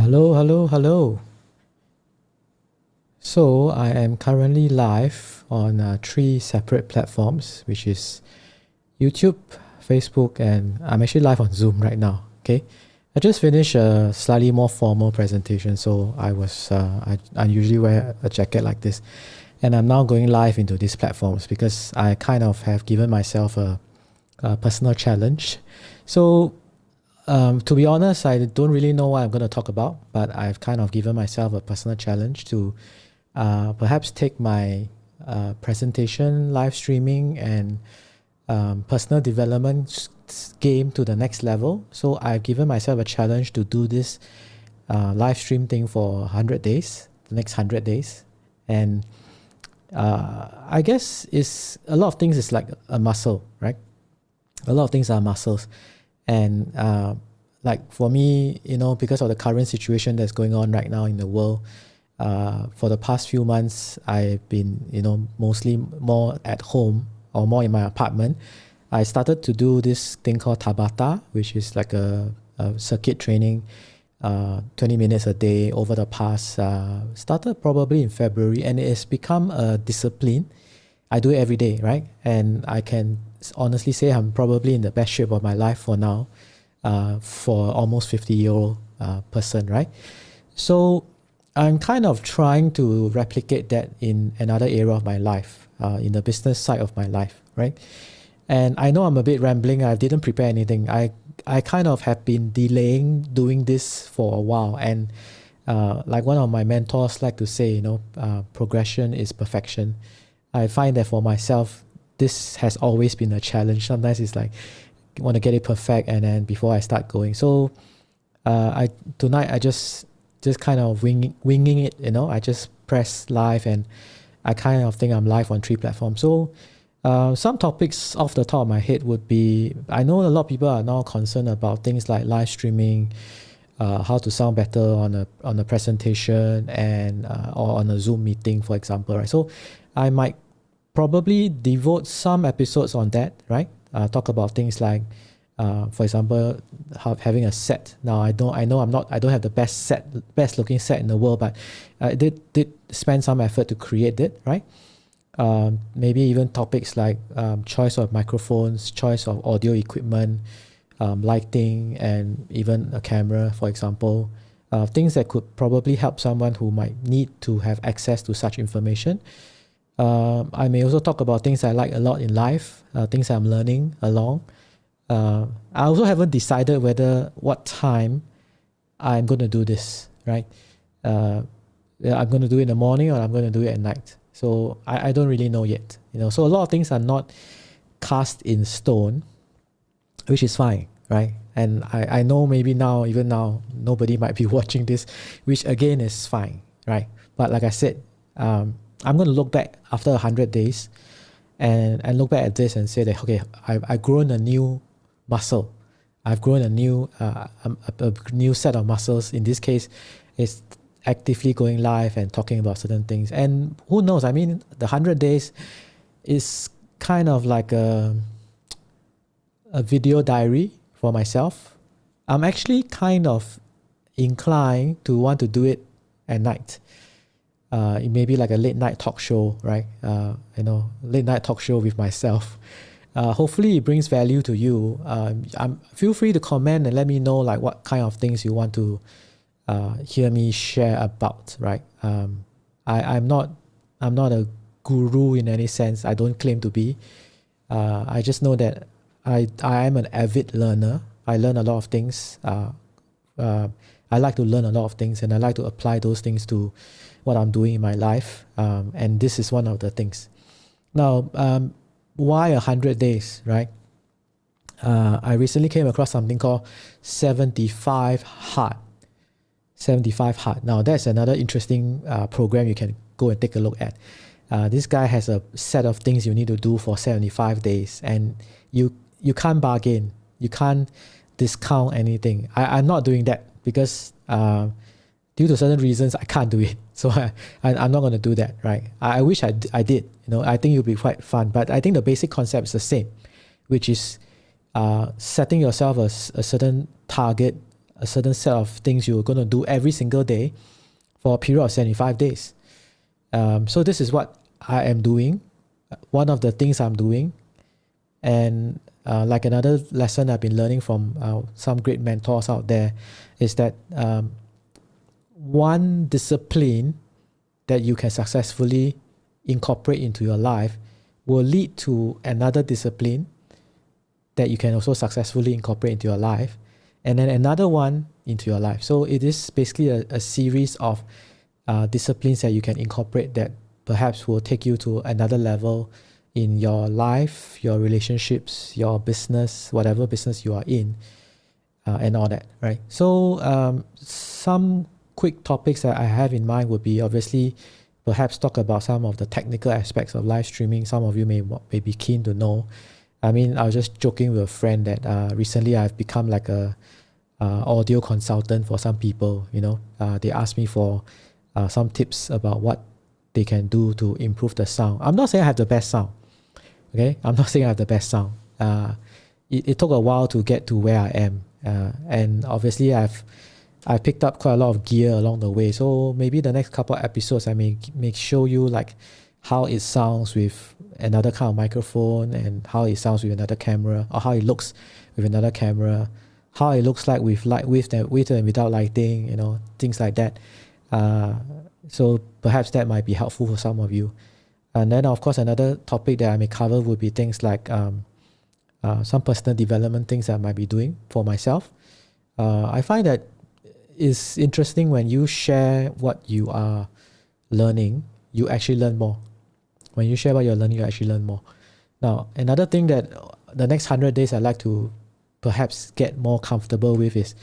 Hello, hello, hello. So I am currently live on three separate platforms, which is YouTube, Facebook, and I'm actually live on Zoom right now. Okay, I just finished a slightly more formal presentation, so I usually wear a jacket like this, and I'm now going live into these platforms because I kind of have given myself a personal challenge. So to be honest, I don't really know what I'm going to talk about, but I've kind of given myself a personal challenge to perhaps take my presentation, live streaming, and personal development game to the next level. So I've given myself a challenge to do this live stream thing for 100 days, the next 100 days. And I guess it's a lot of things is like a muscle, right? A lot of things are muscles. And like for me, because of the current situation that's going on right now in the world, for the past few months, I've been, mostly more at home or more in my apartment. I started to do this thing called Tabata, which is like a circuit training, 20 minutes a day over the past, started probably in February, and it has become a discipline. I do it every day, right? And I can honestly say I'm probably in the best shape of my life for now, for almost 50-year-old person, right? So I'm kind of trying to replicate that in another area of my life, in the business side of my life, right? And I know I'm a bit rambling. I didn't prepare anything. I kind of have been delaying doing this for a while. And like one of my mentors like to say, progression is perfection. I find that for myself, this has always been a challenge. Sometimes it's like, I want to get it perfect, and then before I start going. So tonight I just kind of winging it, I just press live, and I kind of think I'm live on three platforms. So some topics off the top of my head would be, I know a lot of people are now concerned about things like live streaming, how to sound better on a presentation and or on a Zoom meeting, for example, right? So I might probably devote some episodes on that, right? Talk about things like, for example, having a set. Now I don't have the best looking set in the world, but I did spend some effort to create it, right? Maybe even topics like choice of microphones, choice of audio equipment, lighting, and even a camera, for example. Things that could probably help someone who might need to have access to such information. I may also talk about things I like a lot in life, things I'm learning along. I also haven't decided what time I'm going to do this, right? I'm going to do it in the morning, or I'm going to do it at night. So I don't really know yet. So a lot of things are not cast in stone, which is fine, right? And I know maybe even now, nobody might be watching this, which again is fine, right? But like I said, I'm going to look back after 100 days and look back at this and say that, okay, I've grown a new muscle. I've grown a new set of muscles. In this case, it's actively going live and talking about certain things. And who knows? I mean, the 100 days is kind of like a video diary for myself. I'm actually kind of inclined to want to do it at night. It may be like a late night talk show, right? Late night talk show with myself. Hopefully it brings value to you. Feel free to comment and let me know like what kind of things you want to hear me share about, right? I'm not a guru in any sense. I don't claim to be. I just know that I am an avid learner. I learn a lot of things. I like to learn a lot of things, and I like to apply those things to what I'm doing in my life. And this is one of the things. Now, why 100 days, right? I recently came across something called 75 Hard. 75 Hard. Now, that's another interesting program you can go and take a look at. This guy has a set of things you need to do for 75 days, and you can't bargain. You can't discount anything. I'm not doing that because due to certain reasons, I can't do it. So I'm not going to do that, right? I wish I did. I think it would be quite fun. But I think the basic concept is the same, which is setting yourself a certain target a certain set of things you're going to do every single day for a period of 75 days. So this is what I am doing. One of the things I'm doing. And like another lesson I've been learning from some great mentors out there is that one discipline that you can successfully incorporate into your life will lead to another discipline that you can also successfully incorporate into your life, and then another one into your life. So it is basically a series of disciplines that you can incorporate that perhaps will take you to another level in your life, your relationships, your business, whatever business you are in, and all that, right? So some quick topics that I have in mind would be obviously perhaps talk about some of the technical aspects of live streaming. Some of you may be keen to know. I mean, I was just joking with a friend that recently I've become like a audio consultant for some people. They ask me for some tips about what they can do to improve the sound. I'm not saying I have the best sound. Okay, I'm not saying I have the best sound. It took a while to get to where I am, and obviously I've picked up quite a lot of gear along the way. So maybe the next couple of episodes I may show you like how it sounds with another kind of microphone, and how it sounds with another camera, or how it looks with another camera, how it looks like with and without lighting, things like that. So perhaps that might be helpful for some of you. And then of course another topic that I may cover would be things like some personal development things that I might be doing for myself. I find that it's interesting when you share what you are learning, you actually learn more. When you share what you're learning, you actually learn more. Now, another thing that the next 100 days I'd like to perhaps get more comfortable with is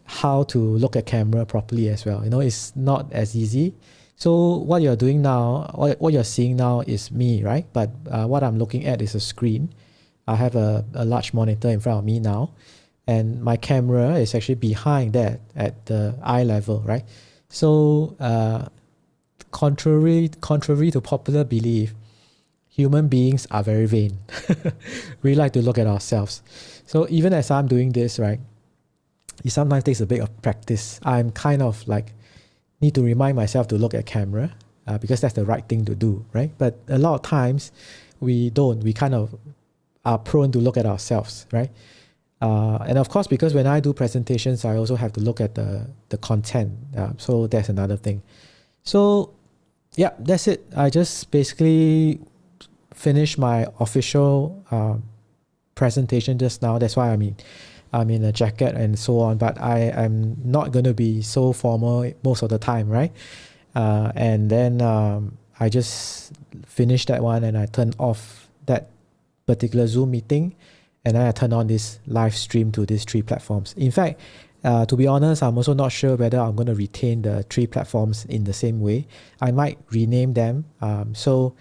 how to look at camera properly as well. It's not as easy. So what you're doing now, what you're seeing now is me, right? But what I'm looking at is a screen. I have a large monitor in front of me now, and my camera is actually behind that at the eye level, right? So contrary to popular belief, human beings are very vain. We like to look at ourselves. So even as I'm doing this, right, it sometimes takes a bit of practice. I'm kind of like need to remind myself to look at camera because that's the right thing to do, right? But a lot of times we don't. We kind of are prone to look at ourselves, right? And of course, because when I do presentations, I also have to look at the content. So that's another thing. So yeah, that's it. I just basically finished my official presentation just now. That's why I'm in a jacket and so on, but I am not going to be so formal most of the time, right? And then I just finished that one, and I turned off that particular Zoom meeting, and then I turned on this live stream to these 3 platforms. In fact, to be honest, I'm also not sure whether I'm going to retain the 3 platforms in the same way. I might rename them. So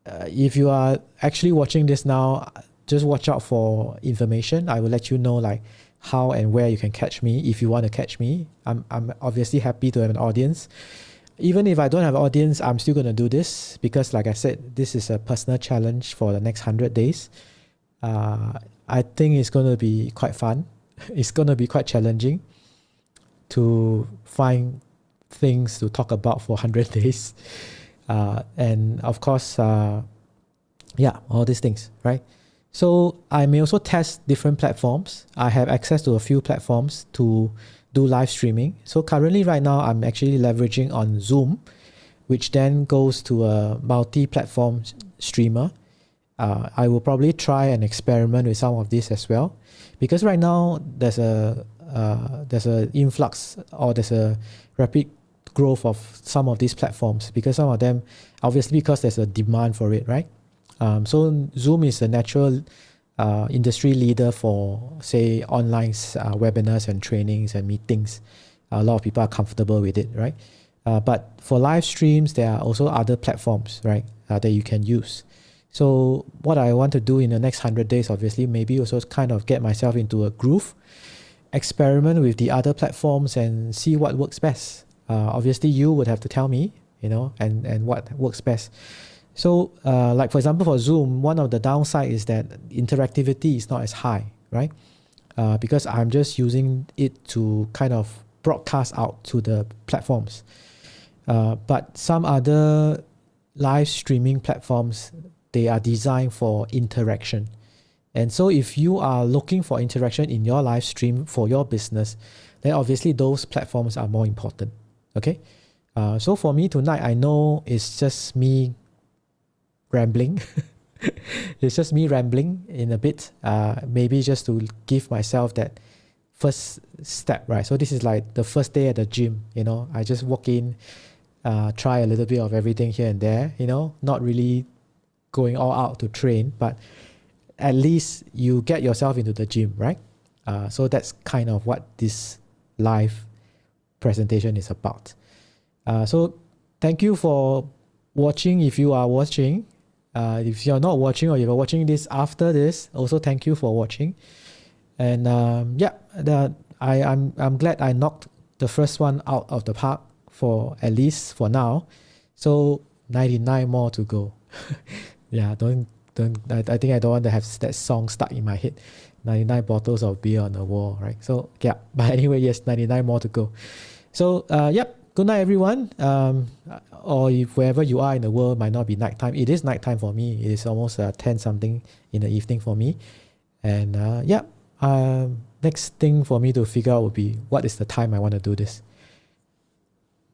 if you are actually watching this now, just watch out for information. I will let you know like how and where you can catch me if you want to catch me. I'm obviously happy to have an audience. Even if I don't have an audience, I'm still going to do this because like I said, this is a personal challenge for the next 100 days. I think it's going to be quite fun. It's going to be quite challenging to find things to talk about for 100 days. And of course, all these things, right? So I may also test different platforms. I have access to a few platforms to do live streaming. So currently right now, I'm actually leveraging on Zoom, which then goes to a multi-platform streamer. I will probably try and experiment with some of this as well, because right now there's a influx, or there's a rapid growth of some of these platforms, because some of them, obviously because there's a demand for it, right? So Zoom is a natural industry leader for, say, online webinars and trainings and meetings. A lot of people are comfortable with it, right? But for live streams, there are also other platforms, right, that you can use. So what I want to do in the next 100 days, obviously, maybe also kind of get myself into a groove, experiment with the other platforms and see what works best. Obviously, you would have to tell me, and what works best. So like for example, for Zoom, one of the downside is that interactivity is not as high, right? because I'm just using it to kind of broadcast out to the platforms. But some other live streaming platforms, they are designed for interaction. And so if you are looking for interaction in your live stream for your business, then obviously those platforms are more important. Okay. So for me tonight, I know it's just me rambling. It's just me rambling in a bit, maybe just to give myself that first step, right? So this is like the first day at the gym, I just walk in, try a little bit of everything here and there, not really going all out to train, but at least you get yourself into the gym, right? So that's kind of what this live presentation is about. So thank you for watching. If you are watching, if you're not watching or you're watching this after this, also thank you for watching. And I'm glad I knocked the first one out of the park, for at least for now. So 99 more to go. Yeah, I think I don't want to have that song stuck in my head. 99 bottles of beer on the wall, right? So yeah, but anyway, yes, 99 more to go. So good night everyone. Or if wherever you are in the world, might not be nighttime. It is nighttime for me. It is almost 10 something in the evening for me. And next thing for me to figure out would be what is the time I want to do this.